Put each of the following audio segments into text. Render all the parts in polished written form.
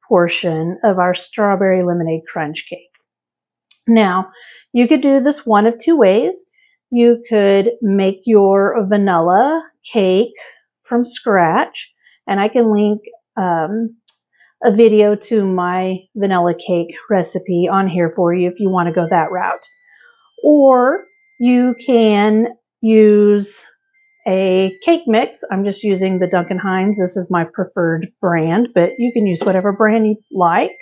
Portion of our strawberry lemonade crunch cake. Now, you could do this one of two ways. You could make your vanilla cake from scratch, and I can link a video to my vanilla cake recipe on here for you if you want to go that route. Or you can use a cake mix. I'm just using the Duncan Hines. This is my preferred brand, but you can use whatever brand you like.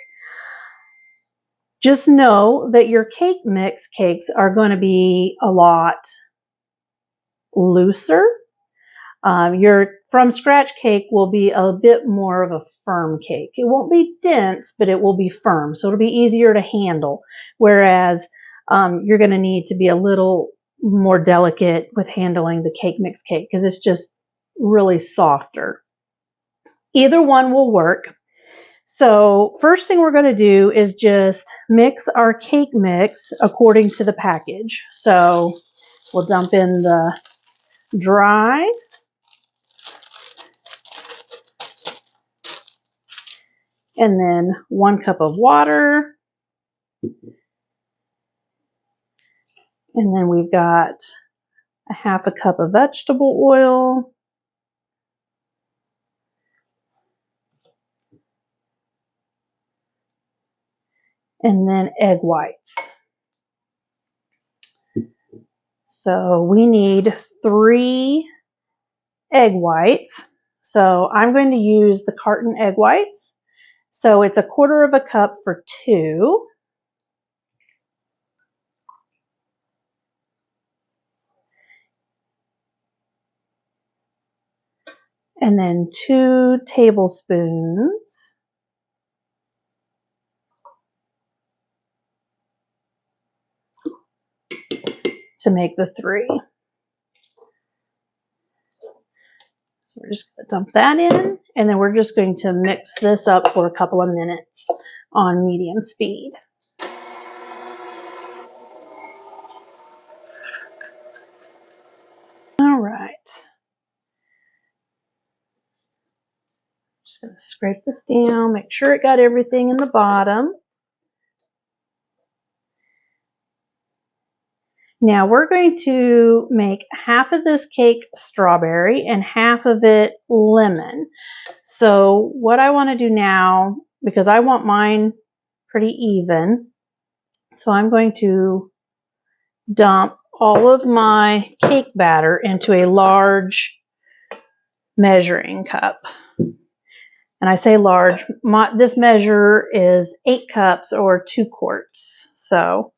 Just know that your cake mix cakes are going to be a lot looser. Your from scratch cake will be a bit more of a firm cake. It won't be dense, but it will be firm, so it'll be easier to handle. Whereas you're going to need to be a little more delicate with handling the cake mix cake because it's just really softer. Either one will work. So first thing we're going to do is just mix our cake mix according to the package. So we'll dump in the dry, and then 1 cup of water, and then we've got a 1/2 cup of vegetable oil, and then egg whites. So we need 3 egg whites. So I'm going to use the carton egg whites. So it's 1/4 cup for 2. And then 2 tablespoons to make the 3. So we're just going to dump that in, and then we're just going to mix this up for a couple of minutes on medium speed. All right. Just going to scrape this down, make sure it got everything in the bottom. Now we're going to make 1/2 of this cake strawberry and 1/2 of it lemon. So what I want to do now, because I want mine pretty even, so I'm going to dump all of my cake batter into a large measuring cup. And I say large, this measure is 8 cups or 2 quarts. So,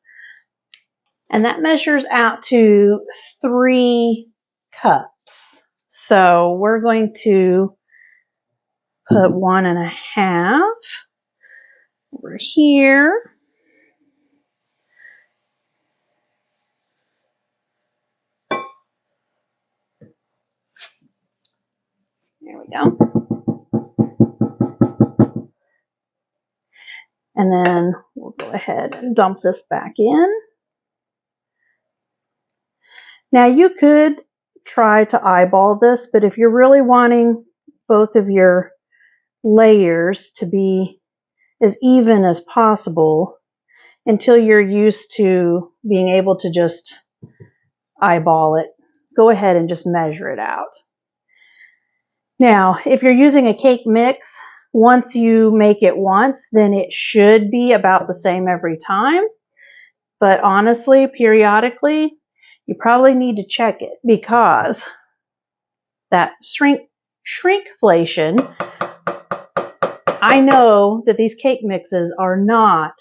and that measures out to 3 cups. So we're going to put 1 1/2 over here. There we go. And then we'll go ahead and dump this back in. Now you could try to eyeball this, but if you're really wanting both of your layers to be as even as possible until you're used to being able to just eyeball it, go ahead and just measure it out. Now, if you're using a cake mix, once you make it once, then it should be about the same every time. But honestly, periodically, you probably need to check it because that shrinkflation, I know that these cake mixes are not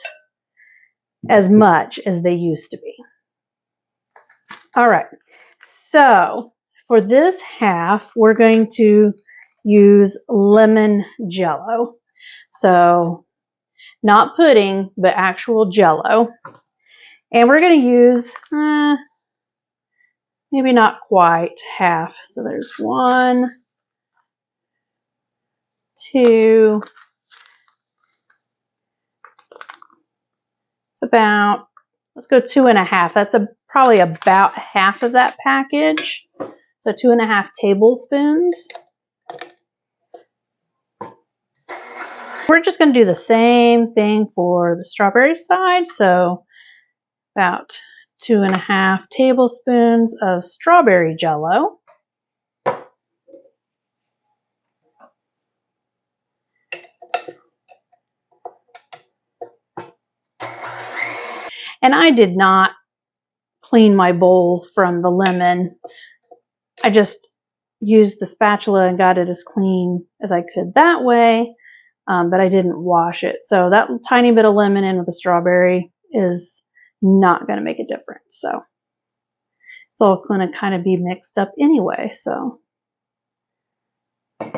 as much as they used to be. All right, so for this half, we're going to use lemon jello. So not pudding, but actual jello. And we're going to use maybe not quite half. So there's 1, to, it's about, let's go 2.5. That's probably about half of that package. So 2.5 tablespoons. We're just going to do the same thing for the strawberry side. So about 2.5 tablespoons of strawberry jello. And I did not clean my bowl from the lemon. I just used the spatula and got it as clean as I could that way, but I didn't wash it. So that tiny bit of lemon in with the strawberry is not going to make a difference. So it's all going to kind of be mixed up anyway. So, all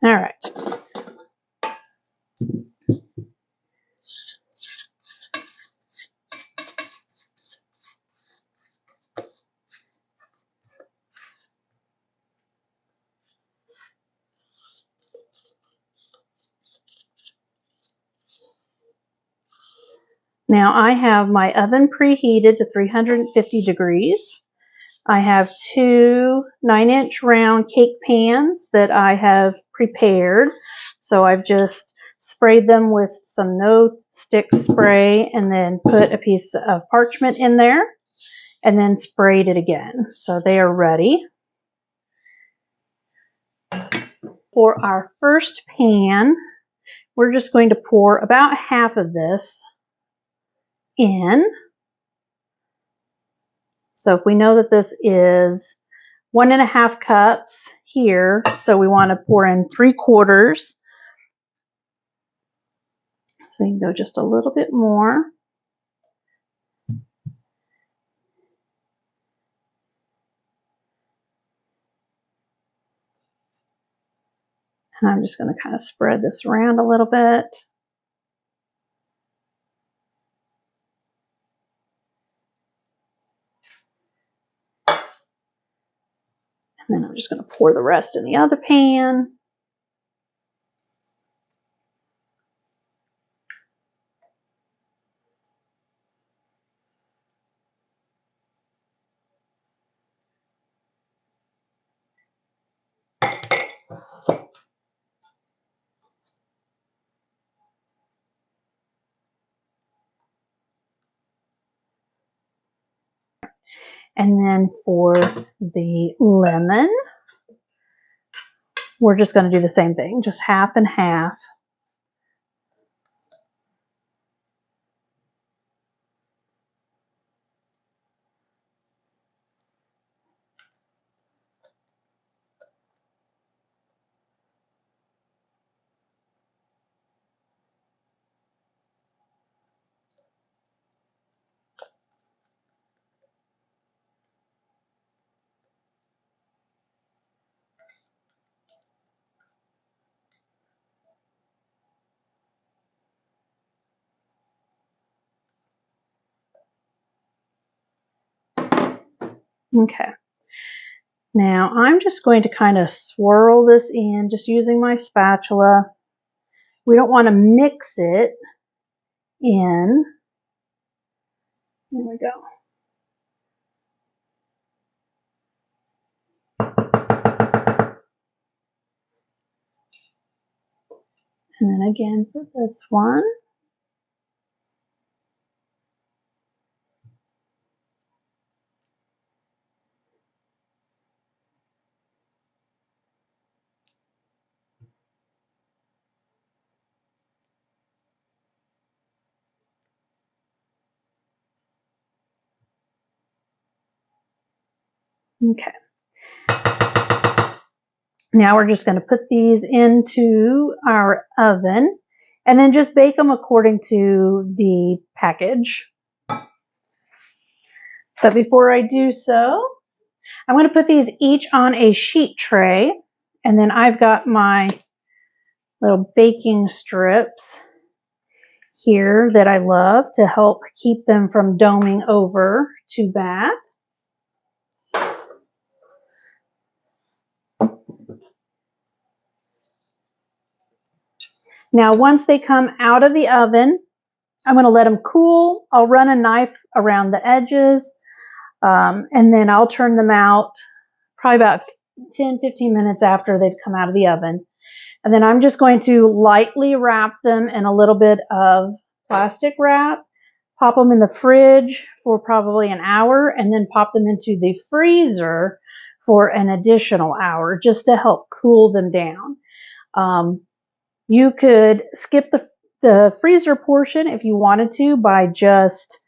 right. Now I have my oven preheated to 350 degrees. I have 2 9-inch round cake pans that I have prepared. So I've just sprayed them with some no-stick spray and then put a piece of parchment in there and then sprayed it again. So they are ready. For our first pan, we're just going to pour about half of this in. So if we know that this is 1.5 cups here, so we want to pour in 3/4. So we can go just a little bit more. And I'm just going to kind of spread this around a little bit. And then I'm just going to pour the rest in the other pan. And then for the lemon, we're just going to do the same thing, just half and half. Okay. Now I'm just going to kind of swirl this in, just using my spatula. We don't want to mix it in. There we go. And then again for this one. Okay. Now we're just going to put these into our oven and then just bake them according to the package. But before I do so, I'm going to put these each on a sheet tray, and then I've got my little baking strips here that I love to help keep them from doming over too bad. Now, once they come out of the oven, I'm going to let them cool. I'll run a knife around the edges, and then I'll turn them out probably about 10-15 minutes after they've come out of the oven. And then I'm just going to lightly wrap them in a little bit of plastic wrap, pop them in the fridge for probably an hour, and then pop them into the freezer for an additional hour just to help cool them down. You could skip the freezer portion if you wanted to by just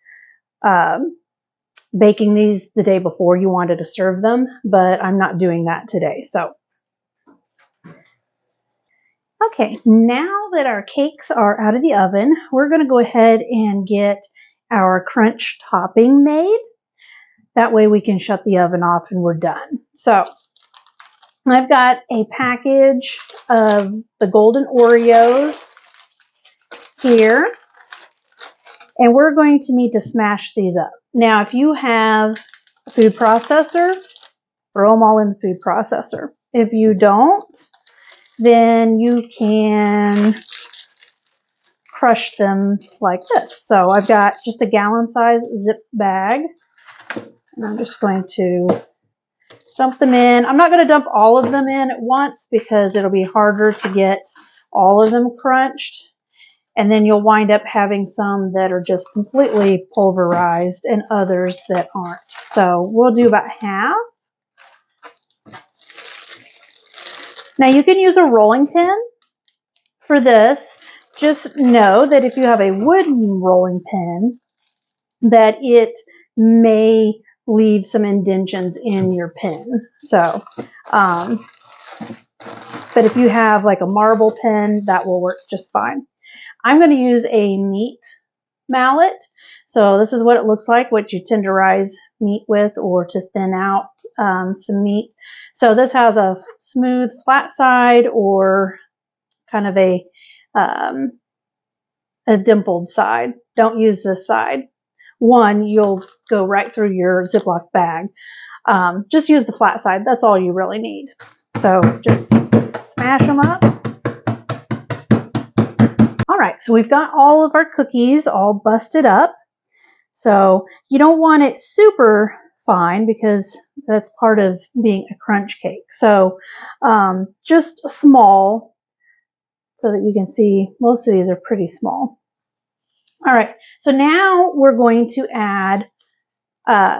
baking these the day before you wanted to serve them, but I'm not doing that today. So, okay, now that our cakes are out of the oven, we're going to go ahead and get our crunch topping made. That way we can shut the oven off and we're done. So, I've got a package of the Golden Oreos here, and we're going to need to smash these up. Now, if you have a food processor, throw them all in the food processor. If you don't, then you can crush them like this. So I've got just a gallon size zip bag, and I'm just going to dump them in. I'm not going to dump all of them in at once because it'll be harder to get all of them crunched. And then you'll wind up having some that are just completely pulverized and others that aren't. So we'll do about half. Now you can use a rolling pin for this. Just know that if you have a wooden rolling pin, that it may leave some indentions in your pin. So, but if you have like a marble pin, that will work just fine. I'm going to use a meat mallet. So this is what it looks like, what you tenderize meat with or to thin out some meat. So this has a smooth flat side or kind of a dimpled side. Don't use this side. One, you'll go right through your Ziploc bag. Just use the flat side. That's all you really need. So just smash them up. All right, so we've got all of our cookies all busted up. So you don't want it super fine because that's part of being a crunch cake. So just small so that you can see most of these are pretty small. All right, so now we're going to add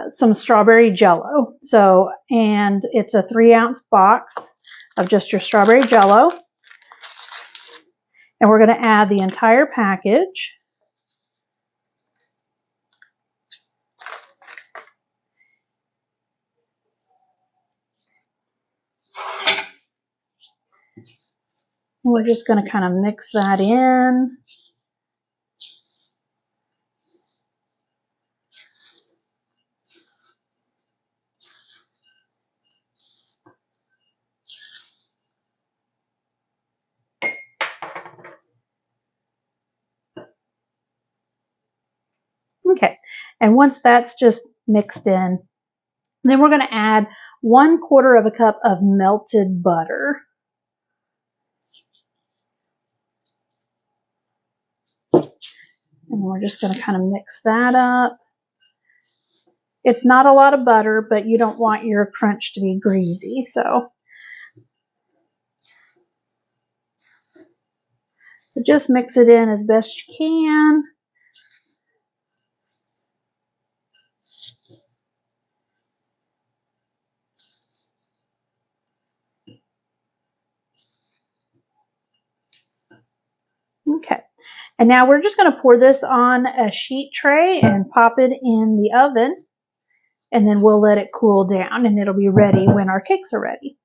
some strawberry jello. So, and it's a 3-ounce box of just your strawberry jello. And we're going to add the entire package. We're just going to kind of mix that in. Okay, and once that's just mixed in, then we're going to add 1/4 cup of melted butter. And we're just going to kind of mix that up. It's not a lot of butter, but you don't want your crunch to be greasy, so just mix it in as best you can. Okay, and now we're just going to pour this on a sheet tray and pop it in the oven, and then we'll let it cool down and it'll be ready when our cakes are ready.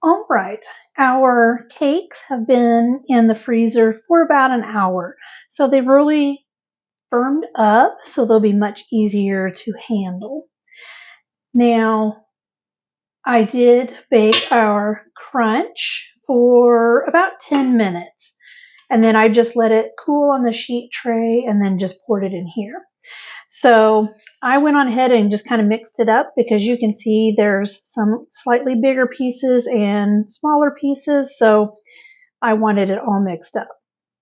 All right, our cakes have been in the freezer for about an hour, so they've really firmed up, so they'll be much easier to handle. Now, I did bake our crunch for about 10 minutes, and then I just let it cool on the sheet tray and then just poured it in here. So I went on ahead and just kind of mixed it up because you can see there's some slightly bigger pieces and smaller pieces. So I wanted it all mixed up.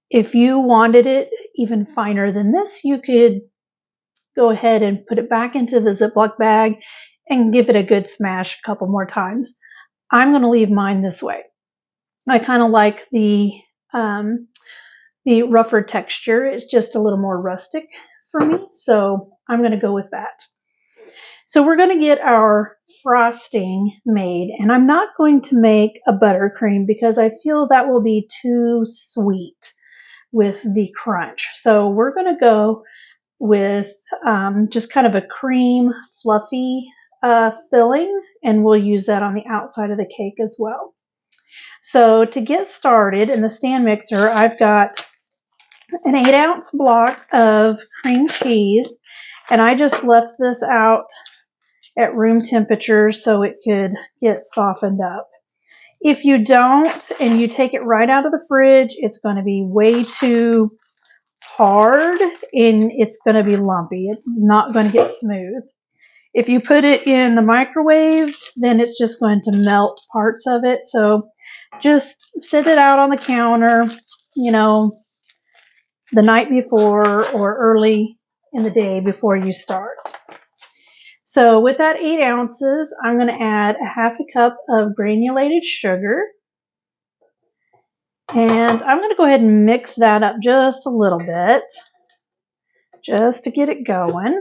If you wanted it even finer than this, you could go ahead and put it back into the Ziploc bag and give it a good smash a couple more times. I'm going to leave mine this way. I kind of like the rougher texture. It's just a little more rustic for me, so I'm going to go with that. So we're going to get our frosting made, and I'm not going to make a buttercream because I feel that will be too sweet with the crunch. So we're going to go with just kind of a cream fluffy filling, and we'll use that on the outside of the cake as well. So to get started in the stand mixer, I've got an 8-ounce block of cream cheese, and I just left this out at room temperature so it could get softened up. If you don't and you take it right out of the fridge, it's going to be way too hard and it's going to be lumpy. It's not going to get smooth. If you put it in the microwave, then it's just going to melt parts of it. So just sit it out on the counter, you know, the night before or early in the day before you start. So with that 8 ounces, I'm going to add a half a cup of granulated sugar. And I'm going to go ahead and mix that up just a little bit, just to get it going.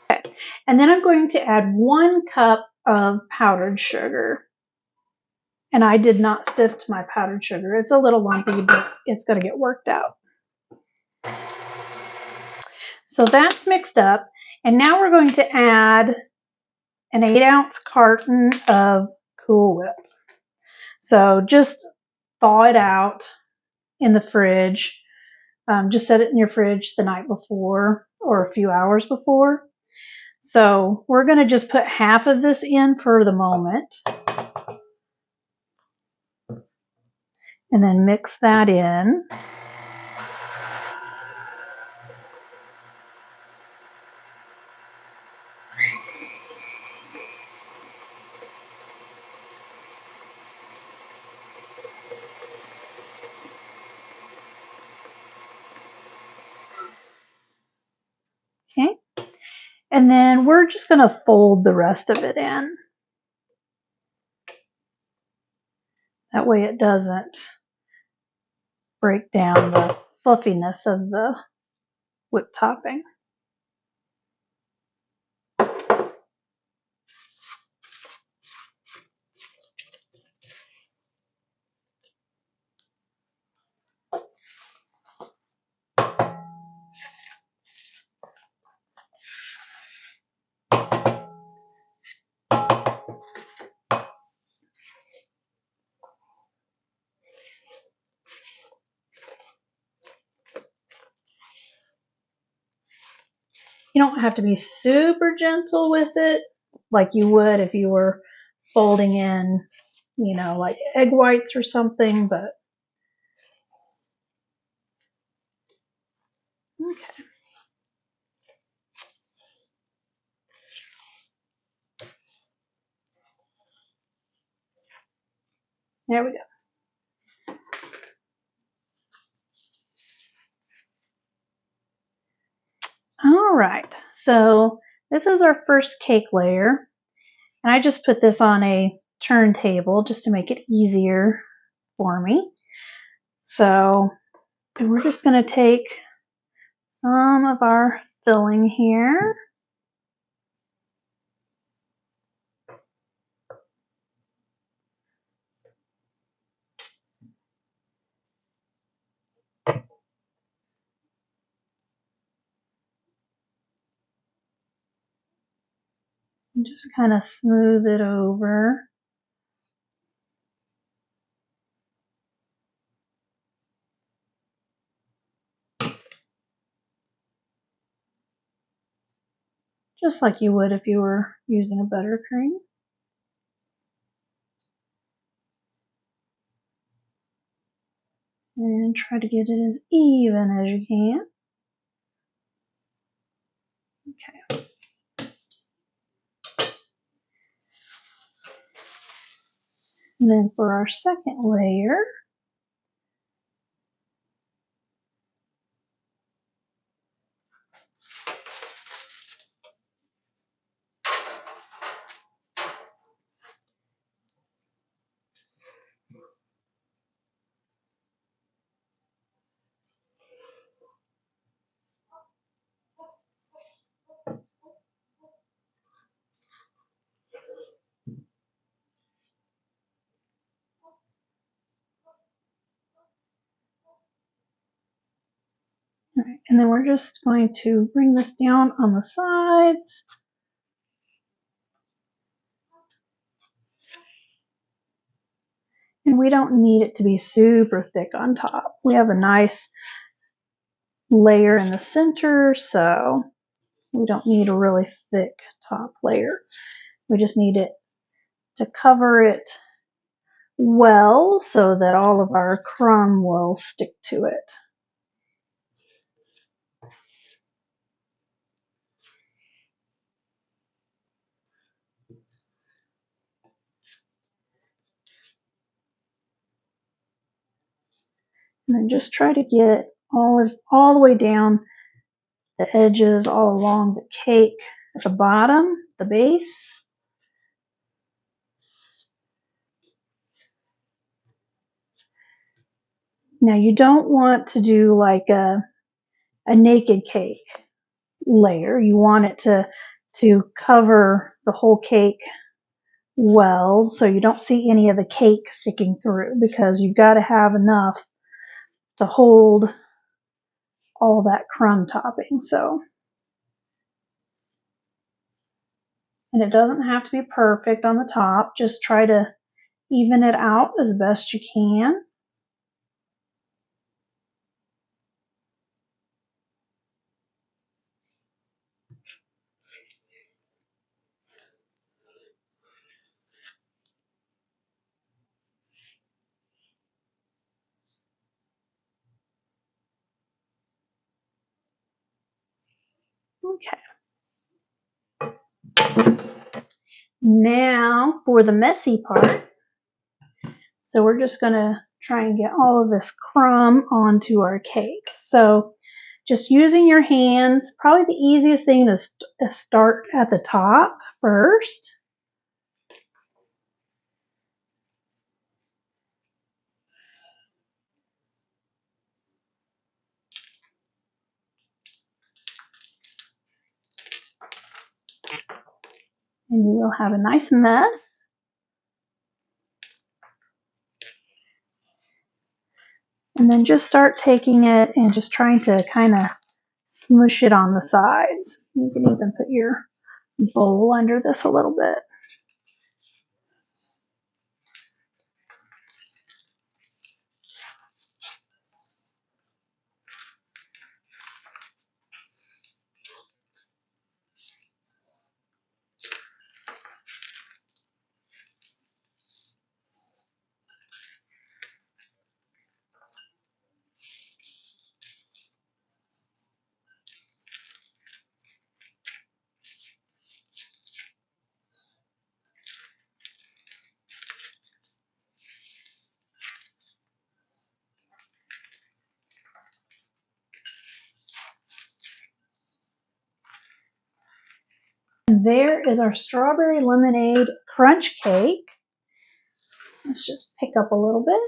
Okay. And then I'm going to add 1 cup of powdered sugar. And I did not sift my powdered sugar. It's a little lumpy, but it's going to get worked out. So that's mixed up. And now we're going to add an 8-ounce carton of Cool Whip. So just thaw it out in the fridge. Just set it in your fridge the night before or a few hours before. So we're going to just put half of this in for the moment. And then mix that in. Okay. And then we're just going to fold the rest of it in. That way it doesn't break down the fluffiness of the whipped topping. You don't have to be super gentle with it like you would if you were folding in, you know, like egg whites or something, but okay. There we go. All right, so this is our first cake layer. And I just put this on a turntable just to make it easier for me. So we're just going to take some of our filling here. And just kind of smooth it over. Just like you would if you were using a buttercream. And try to get it as even as you can. Okay. And then for our second layer, right, and then we're just going to bring this down on the sides. And we don't need it to be super thick on top. We have a nice layer in the center, so we don't need a really thick top layer. We just need it to cover it well so that all of our crumb will stick to it. And then just try to get all the way down the edges, all along the cake at the bottom, the base. Now you don't want to do like a naked cake layer. You want it to cover the whole cake well so you don't see any of the cake sticking through, because you've got to have enough to hold all that crumb topping. So, and it doesn't have to be perfect on the top. Just try to even it out as best you can. Okay. Now for the messy part. So we're just going to try and get all of this crumb onto our cake. So just using your hands, probably the easiest thing is to start at the top first. And you will have a nice mess. And then just start taking it and just trying to kind of smush it on the sides. You can even put your bowl under this a little bit. And there is our strawberry lemonade crunch cake. Let's just pick up a little bit.